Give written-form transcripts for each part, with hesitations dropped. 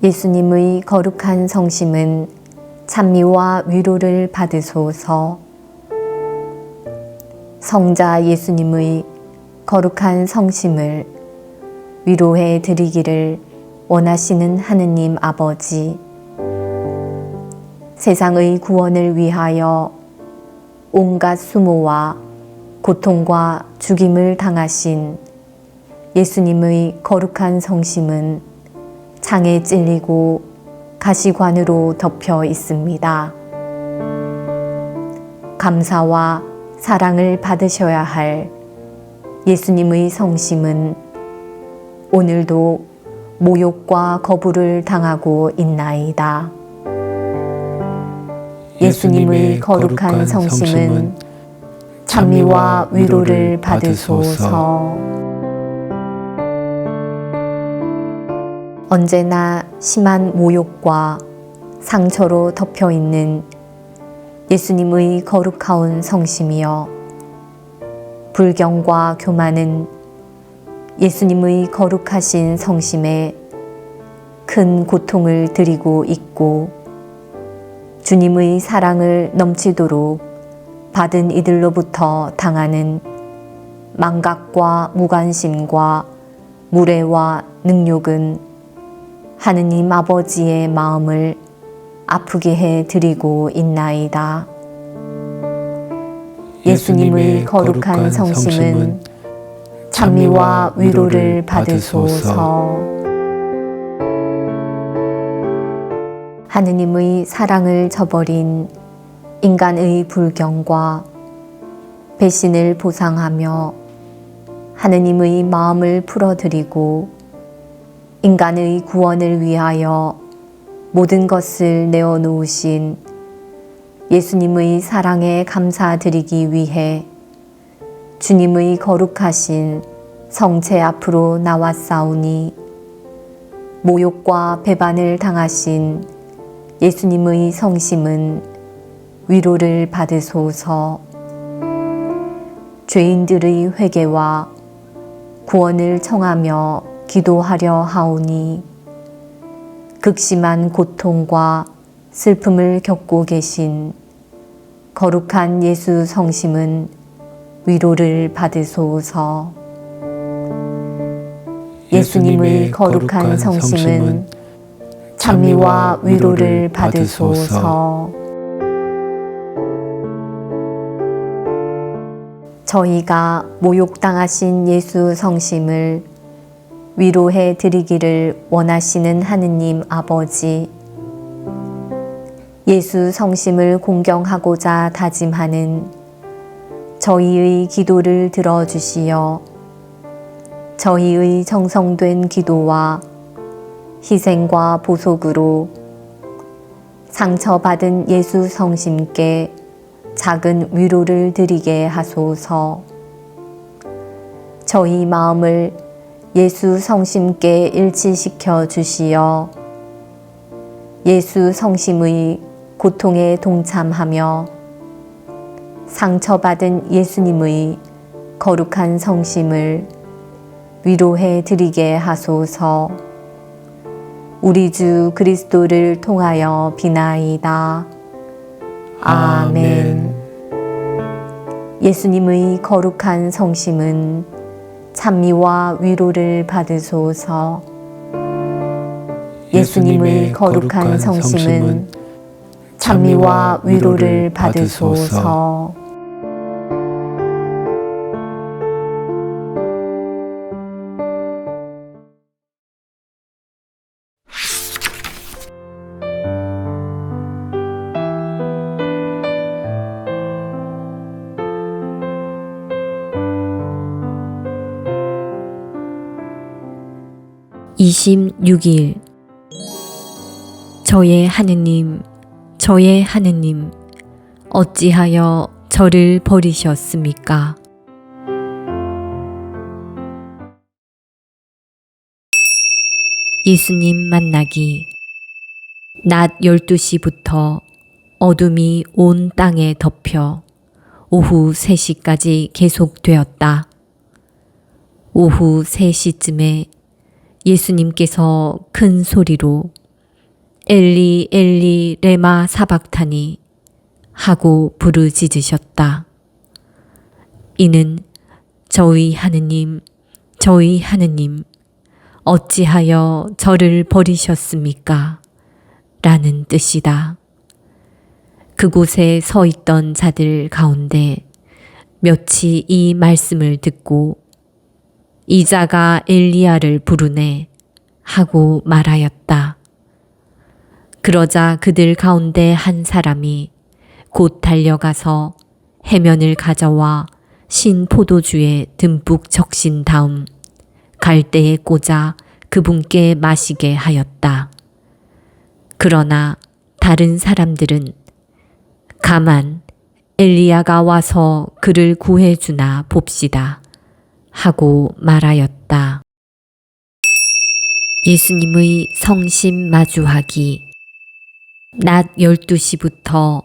예수님의 거룩한 성심은 찬미와 위로를 받으소서. 성자 예수님의 거룩한 성심을 위로해 드리기를 원하시는 하느님 아버지, 세상의 구원을 위하여 온갖 수모와 고통과 죽임을 당하신 예수님의 거룩한 성심은 창에 찔리고 가시관으로 덮여 있습니다. 감사와 사랑을 받으셔야 할 예수님의 성심은 오늘도 모욕과 거부를 당하고 있나이다. 예수님의 거룩한 성심은 찬미와 위로를 받으소서. 언제나 심한 모욕과 상처로 덮여 있는 예수님의 거룩하온 성심이여, 불경과 교만은 예수님의 거룩하신 성심에 큰 고통을 드리고 있고, 주님의 사랑을 넘치도록 받은 이들로부터 당하는 망각과 무관심과 무례와 능욕은 하느님 아버지의 마음을 아프게 해 드리고 있나이다. 예수님의 거룩한 성심은 찬미와 위로를 받으소서. 하느님의 사랑을 저버린 인간의 불경과 배신을 보상하며 하느님의 마음을 풀어드리고 인간의 구원을 위하여 모든 것을 내어놓으신 예수님의 사랑에 감사드리기 위해 주님의 거룩하신 성체 앞으로 나왔사오니, 모욕과 배반을 당하신 예수님의 성심은 위로를 받으소서. 죄인들의 회개와 구원을 청하며 기도하려 하오니, 극심한 고통과 슬픔을 겪고 계신 거룩한 예수 성심은 위로를 받으소서. 예수님의 거룩한 성심은 찬미와 위로를 받으소서. 저희가 모욕당하신 예수 성심을 위로해 드리기를 원하시는 하느님 아버지, 예수 성심을 공경하고자 다짐하는 저희의 기도를 들어주시어 저희의 정성된 기도와 희생과 보속으로 상처받은 예수 성심께 작은 위로를 드리게 하소서. 저희 마음을 예수 성심께 일치시켜 주시어 예수 성심의 고통에 동참하며 상처받은 예수님의 거룩한 성심을 위로해 드리게 하소서. 우리 주 그리스도를 통하여 비나이다. 아멘. 예수님의 거룩한 성심은 찬미와 위로를 받으소서. 예수님의 거룩한 성심은 찬미와 위로를 받으소서. (26일) 저의 하느님, 저의 하느님, 어찌하여 저를 버리셨습니까? 예수님 만나기. 낮 12시부터 어둠이 온 땅에 덮여 오후 3시까지 계속되었다. 오후 3시쯤에 예수님께서 큰 소리로 엘리 엘리 레마 사박타니 하고 부르짖으셨다. 이는 저희 하느님, 저희 하느님, 어찌하여 저를 버리셨습니까? 라는 뜻이다. 그곳에 서 있던 자들 가운데 몇이 이 말씀을 듣고 이 자가 엘리야를 부르네 하고 말하였다. 그러자 그들 가운데 한 사람이 곧 달려가서 해면을 가져와 신 포도주에 듬뿍 적신 다음 갈대에 꽂아 그분께 마시게 하였다. 그러나 다른 사람들은 가만 엘리야가 와서 그를 구해주나 봅시다 하고 말하였다. 예수님의 성심 마주하기. 낮 12시부터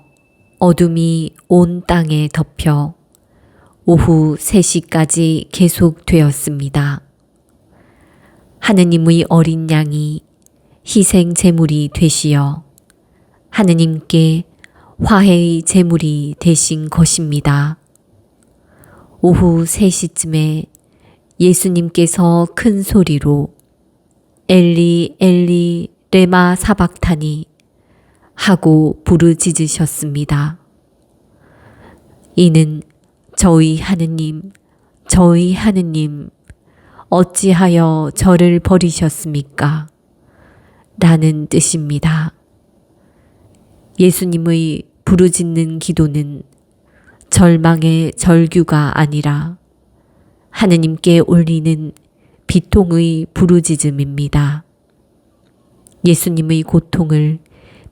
어둠이 온 땅에 덮여 오후 3시까지 계속되었습니다. 하느님의 어린 양이 희생 제물이 되시어 하느님께 화해의 제물이 되신 것입니다. 오후 3시쯤에 예수님께서 큰 소리로 엘리 엘리 레마 사박타니 하고 부르짖으셨습니다. 이는 저희 하느님, 저희 하느님, 어찌하여 저를 버리셨습니까? 라는 뜻입니다. 예수님의 부르짖는 기도는 절망의 절규가 아니라 하느님께 올리는 비통의 부르짖음입니다. 예수님의 고통을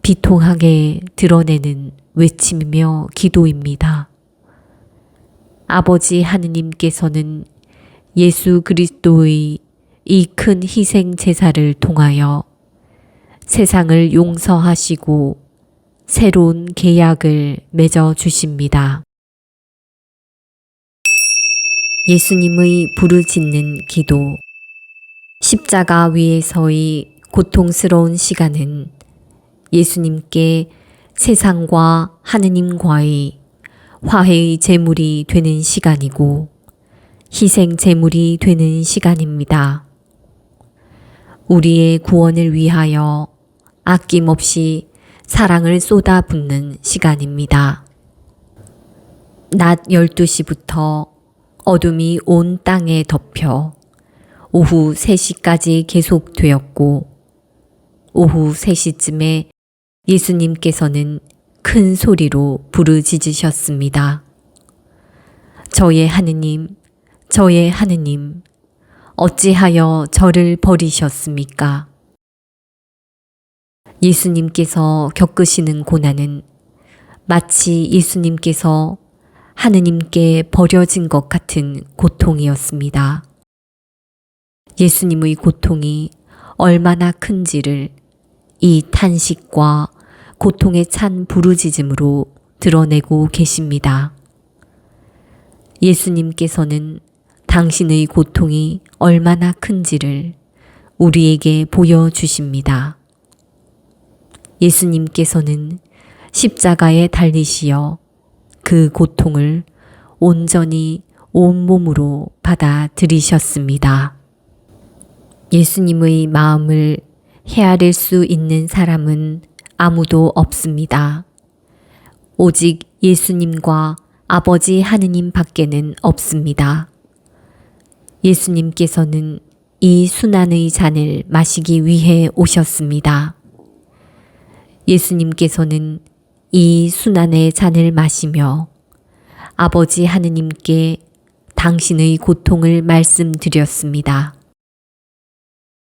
비통하게 드러내는 외침이며 기도입니다. 아버지 하느님께서는 예수 그리스도의 이 큰 희생 제사를 통하여 세상을 용서하시고 새로운 계약을 맺어 주십니다. 예수님의 부르짖는 기도. 십자가 위에서의 고통스러운 시간은 예수님께 세상과 하느님과의 화해의 제물이 되는 시간이고 희생 제물이 되는 시간입니다. 우리의 구원을 위하여 아낌없이 사랑을 쏟아붓는 시간입니다. 낮 12시부터 어둠이 온 땅에 덮여 오후 3시까지 계속되었고 오후 3시쯤에 예수님께서는 큰 소리로 부르짖으셨습니다. 저의 하느님, 저의 하느님, 어찌하여 저를 버리셨습니까? 예수님께서 겪으시는 고난은 마치 예수님께서 하느님께 버려진 것 같은 고통이었습니다. 예수님의 고통이 얼마나 큰지를 이 탄식과 고통에 찬 부르짖음으로 드러내고 계십니다. 예수님께서는 당신의 고통이 얼마나 큰지를 우리에게 보여주십니다. 예수님께서는 십자가에 달리시어 그 고통을 온전히 온몸으로 받아들이셨습니다. 예수님의 마음을 헤아릴 수 있는 사람은 아무도 없습니다. 오직 예수님과 아버지 하느님 밖에는 없습니다. 예수님께서는 이 순환의 잔을 마시기 위해 오셨습니다. 예수님께서는 이 순환의 잔을 마시며 아버지 하느님께 당신의 고통을 말씀드렸습니다.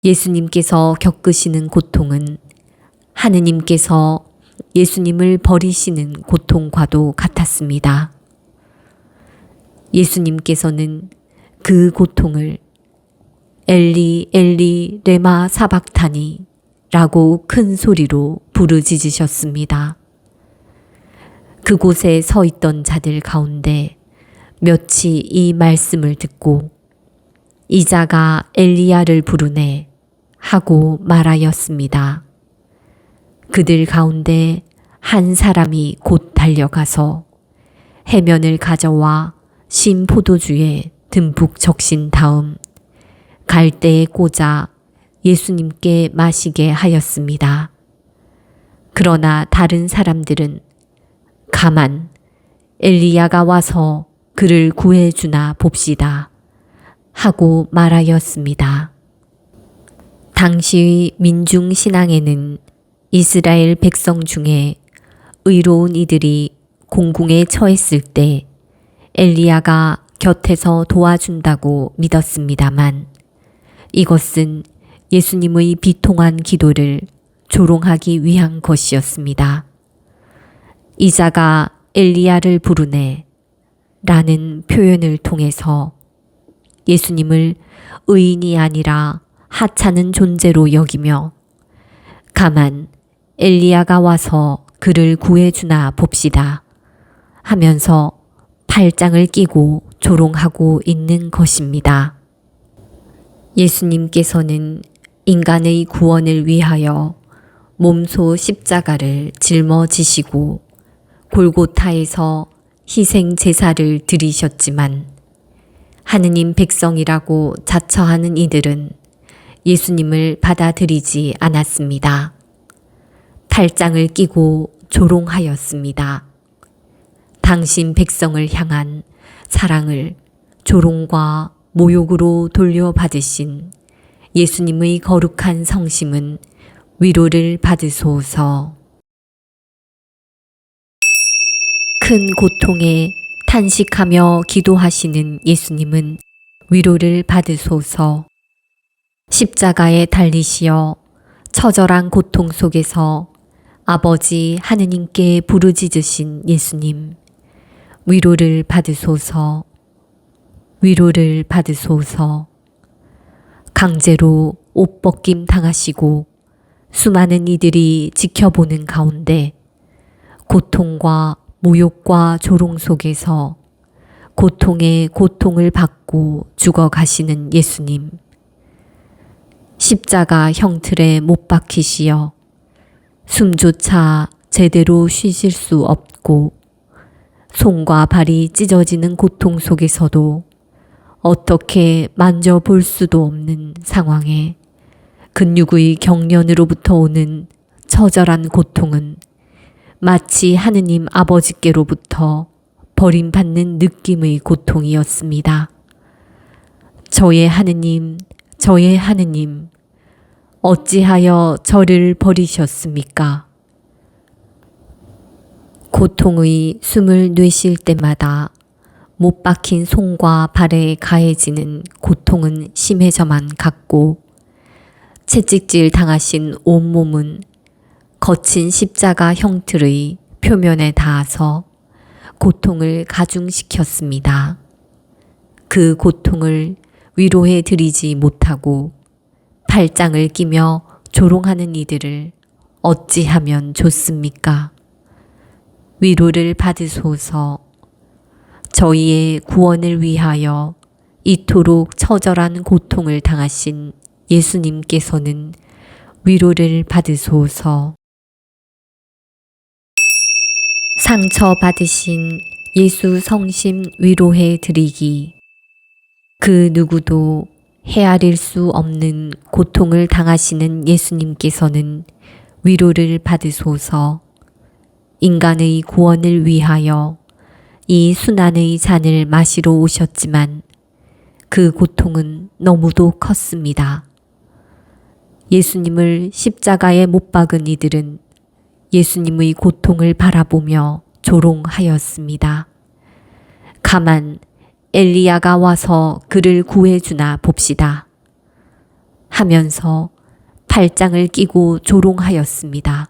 예수님께서 겪으시는 고통은 하느님께서 예수님을 버리시는 고통과도 같았습니다. 예수님께서는 그 고통을 엘리 엘리 레마 사박타니 라고 큰 소리로 부르짖으셨습니다. 그곳에 서 있던 자들 가운데 몇이 이 말씀을 듣고 이 자가 엘리야를 부르네 하고 말하였습니다. 그들 가운데 한 사람이 곧 달려가서 해면을 가져와 신 포도주에 듬뿍 적신 다음 갈대에 꽂아 예수님께 마시게 하였습니다. 그러나 다른 사람들은 가만 엘리야가 와서 그를 구해주나 봅시다 하고 말하였습니다. 당시의 민중 신앙에는 이스라엘 백성 중에 의로운 이들이 공궁에 처했을 때 엘리야가 곁에서 도와준다고 믿었습니다만 이것은 예수님의 비통한 기도를 조롱하기 위한 것이었습니다. 이자가 엘리야를 부르네 라는 표현을 통해서 예수님을 의인이 아니라 하찮은 존재로 여기며 가만 엘리야가 와서 그를 구해주나 봅시다 하면서 팔짱을 끼고 조롱하고 있는 것입니다. 예수님께서는 인간의 구원을 위하여 몸소 십자가를 짊어지시고 골고타에서 희생 제사를 드리셨지만 하느님 백성이라고 자처하는 이들은 예수님을 받아들이지 않았습니다. 팔짱을 끼고 조롱하였습니다. 당신 백성을 향한 사랑을 조롱과 모욕으로 돌려받으신 예수님의 거룩한 성심은 위로를 받으소서. 큰 고통에 탄식하며 기도하시는 예수님은 위로를 받으소서. 십자가에 달리시어 처절한 고통 속에서 아버지 하느님께 부르짖으신 예수님, 위로를 받으소서. 위로를 받으소서. 강제로 옷 벗김 당하시고 수많은 이들이 지켜보는 가운데 고통과 모욕과 조롱 속에서 고통에 고통을 받고 죽어가시는 예수님. 십자가 형틀에 못 박히시어 숨조차 제대로 쉬실 수 없고 손과 발이 찢어지는 고통 속에서도 어떻게 만져볼 수도 없는 상황에 근육의 경련으로부터 오는 처절한 고통은 마치 하느님 아버지께로부터 버림받는 느낌의 고통이었습니다. 저의 하느님, 저의 하느님, 어찌하여 저를 버리셨습니까? 고통의 숨을 내쉴 때마다 못 박힌 손과 발에 가해지는 고통은 심해져만 갔고 채찍질 당하신 온몸은 거친 십자가 형틀의 표면에 닿아서 고통을 가중시켰습니다. 그 고통을 위로해 드리지 못하고 팔짱을 끼며 조롱하는 이들을 어찌하면 좋습니까? 위로를 받으소서. 저희의 구원을 위하여 이토록 처절한 고통을 당하신 예수님께서는 위로를 받으소서. 상처받으신 예수 성심 위로해 드리기. 그 누구도 헤아릴 수 없는 고통을 당하시는 예수님께서는 위로를 받으소서. 인간의 구원을 위하여 이 순환의 잔을 마시러 오셨지만 그 고통은 너무도 컸습니다. 예수님을 십자가에 못 박은 이들은 예수님의 고통을 바라보며 조롱하였습니다. 가만 엘리야가 와서 그를 구해주나 봅시다 하면서 팔짱을 끼고 조롱하였습니다.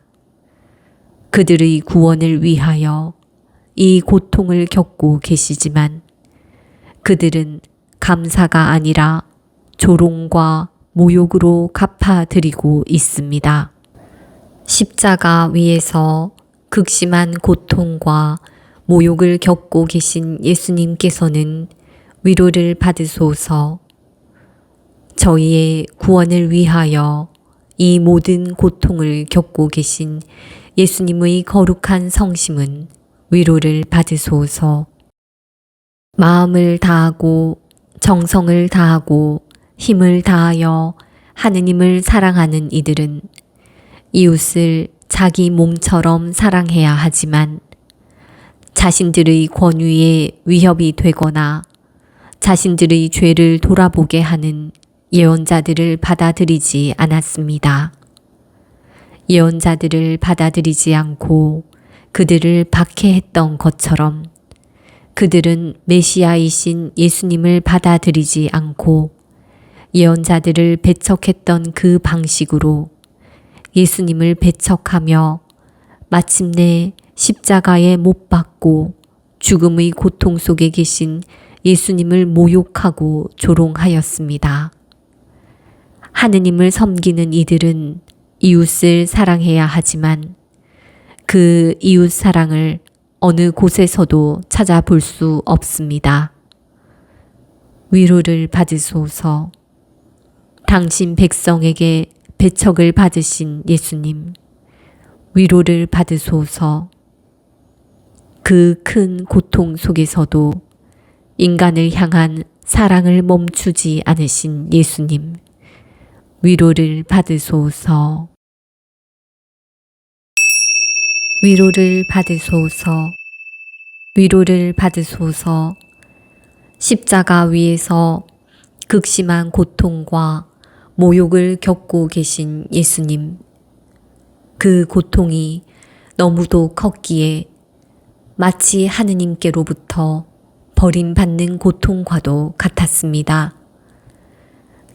그들의 구원을 위하여 이 고통을 겪고 계시지만 그들은 감사가 아니라 조롱과 모욕으로 갚아드리고 있습니다. 십자가 위에서 극심한 고통과 모욕을 겪고 계신 예수님께서는 위로를 받으소서. 저희의 구원을 위하여 이 모든 고통을 겪고 계신 예수님의 거룩한 성심은 위로를 받으소서. 마음을 다하고 정성을 다하고 힘을 다하여 하느님을 사랑하는 이들은 이웃을 자기 몸처럼 사랑해야 하지만 자신들의 권위에 위협이 되거나 자신들의 죄를 돌아보게 하는 예언자들을 받아들이지 않았습니다. 예언자들을 받아들이지 않고 그들을 박해했던 것처럼 그들은 메시아이신 예수님을 받아들이지 않고 예언자들을 배척했던 그 방식으로 예수님을 배척하며 마침내 십자가에 못 박고 죽음의 고통 속에 계신 예수님을 모욕하고 조롱하였습니다. 하느님을 섬기는 이들은 이웃을 사랑해야 하지만 그 이웃 사랑을 어느 곳에서도 찾아볼 수 없습니다. 위로를 받으소서. 당신 백성에게 배척을 받으신 예수님, 위로를 받으소서. 그 큰 고통 속에서도 인간을 향한 사랑을 멈추지 않으신 예수님, 위로를 받으소서. 위로를 받으소서. 위로를 받으소서. 십자가 위에서 극심한 고통과 모욕을 겪고 계신 예수님, 그 고통이 너무도 컸기에 마치 하느님께로부터 버림받는 고통과도 같았습니다.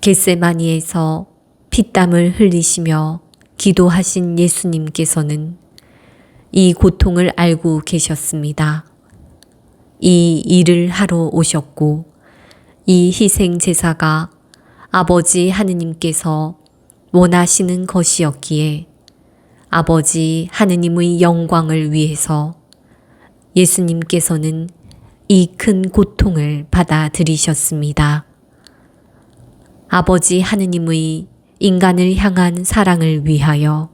겟세마니에서 피땀을 흘리시며 기도하신 예수님께서는 이 고통을 알고 계셨습니다. 이 일을 하러 오셨고 이 희생 제사가 아버지 하느님께서 원하시는 것이었기에 아버지 하느님의 영광을 위해서 예수님께서는 이 큰 고통을 받아들이셨습니다. 아버지 하느님의 인간을 향한 사랑을 위하여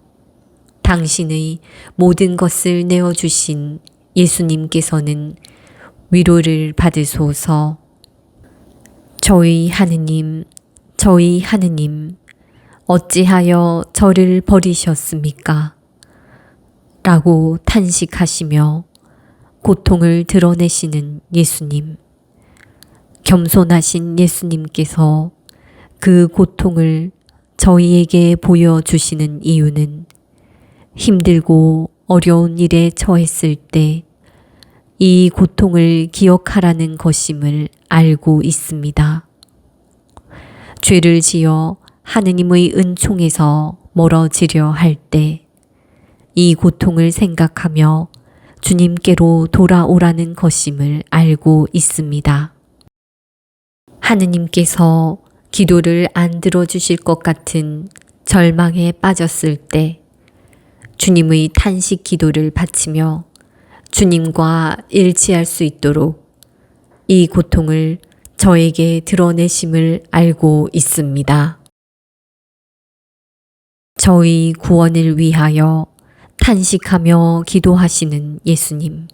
당신의 모든 것을 내어주신 예수님께서는 위로를 받으소서. 저희 하느님, 저희 하느님, 어찌하여 저를 버리셨습니까? 라고 탄식하시며 고통을 드러내시는 예수님. 겸손하신 예수님께서 그 고통을 저희에게 보여주시는 이유는 힘들고 어려운 일에 처했을 때 이 고통을 기억하라는 것임을 알고 있습니다. 죄를 지어 하느님의 은총에서 멀어지려 할 때 이 고통을 생각하며 주님께로 돌아오라는 것임을 알고 있습니다. 하느님께서 기도를 안 들어주실 것 같은 절망에 빠졌을 때 주님의 탄식 기도를 바치며 주님과 일치할 수 있도록 이 고통을 저에게 드러내심을 알고 있습니다. 저희 구원을 위하여 탄식하며 기도하시는 예수님.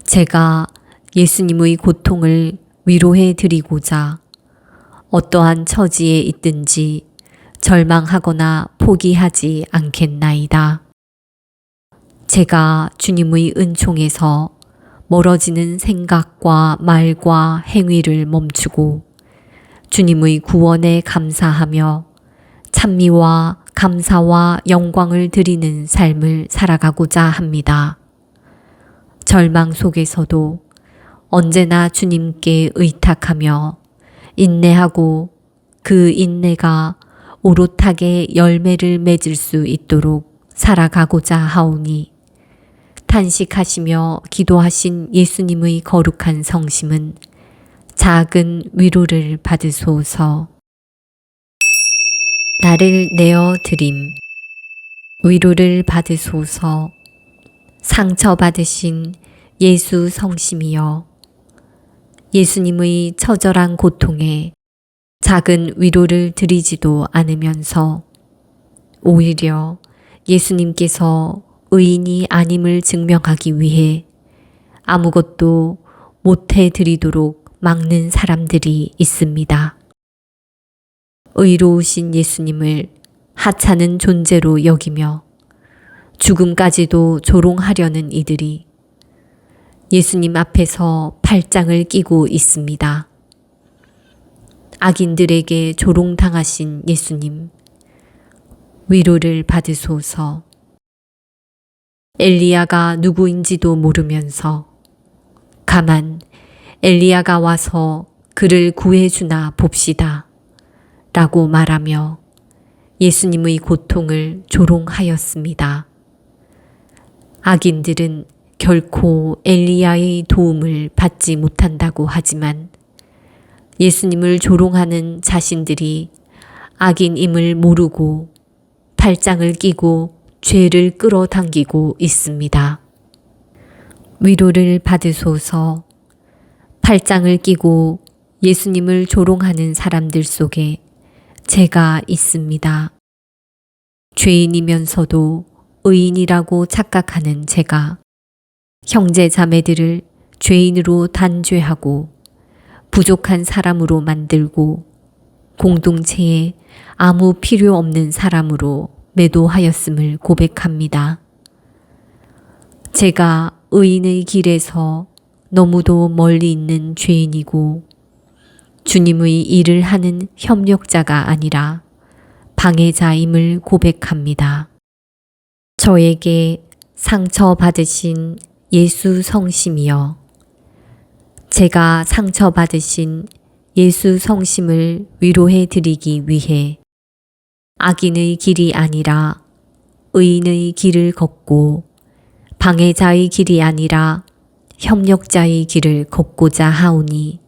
제가 예수님의 고통을 위로해 드리고자 어떠한 처지에 있든지 절망하거나 포기하지 않겠나이다. 제가 주님의 은총에서 멀어지는 생각과 말과 행위를 멈추고 주님의 구원에 감사하며 찬미와 감사와 영광을 드리는 삶을 살아가고자 합니다. 절망 속에서도 언제나 주님께 의탁하며 인내하고 그 인내가 오롯하게 열매를 맺을 수 있도록 살아가고자 하오니 탄식하시며 기도하신 예수님의 거룩한 성심은 작은 위로를 받으소서. 나를 내어 드림. 위로를 받으소서. 상처받으신 예수 성심이여. 예수님의 처절한 고통에 작은 위로를 드리지도 않으면서 오히려 예수님께서 의인이 아님을 증명하기 위해 아무것도 못해 드리도록 막는 사람들이 있습니다. 의로우신 예수님을 하찮은 존재로 여기며 죽음까지도 조롱하려는 이들이 예수님 앞에서 팔짱을 끼고 있습니다. 악인들에게 조롱당하신 예수님, 위로를 받으소서. 엘리야가 누구인지도 모르면서 가만 엘리야가 와서 그를 구해주나 봅시다 라고 말하며 예수님의 고통을 조롱하였습니다. 악인들은 결코 엘리야의 도움을 받지 못한다고 하지만 예수님을 조롱하는 자신들이 악인임을 모르고 팔짱을 끼고 죄를 끌어당기고 있습니다. 위로를 받으소서. 팔짱을 끼고 예수님을 조롱하는 사람들 속에 제가 있습니다. 죄인이면서도 의인이라고 착각하는 제가 형제 자매들을 죄인으로 단죄하고 부족한 사람으로 만들고 공동체에 아무 필요 없는 사람으로 매도하였음을 고백합니다. 제가 의인의 길에서 너무도 멀리 있는 죄인이고 주님의 일을 하는 협력자가 아니라 방해자임을 고백합니다. 저에게 상처받으신 예수 성심이여, 제가 상처받으신 예수 성심을 위로해 드리기 위해 악인의 길이 아니라 의인의 길을 걷고 방해자의 길이 아니라 협력자의 길을 걷고자 하오니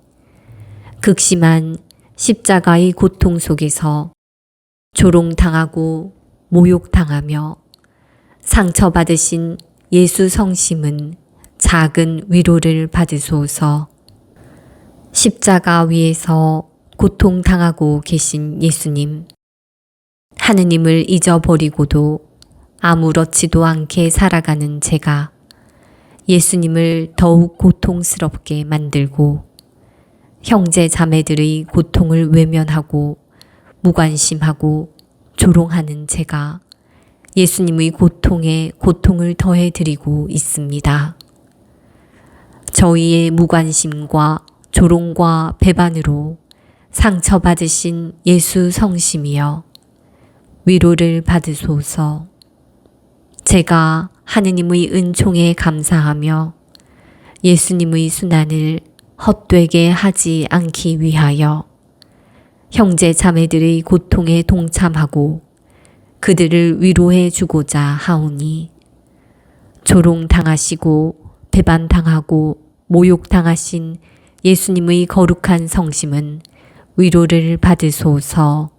극심한 십자가의 고통 속에서 조롱당하고 모욕당하며 상처받으신 예수 성심은 작은 위로를 받으소서. 십자가 위에서 고통당하고 계신 예수님, 하느님을 잊어버리고도 아무렇지도 않게 살아가는 제가 예수님을 더욱 고통스럽게 만들고 형제 자매들의 고통을 외면하고 무관심하고 조롱하는 제가 예수님의 고통에 고통을 더해드리고 있습니다. 저희의 무관심과 조롱과 배반으로 상처받으신 예수 성심이여, 위로를 받으소서. 제가 하느님의 은총에 감사하며 예수님의 순환을 헛되게 하지 않기 위하여 형제 자매들의 고통에 동참하고 그들을 위로해 주고자 하오니 조롱당하시고 배반당하고 모욕당하신 예수님의 거룩한 성심은 위로를 받으소서.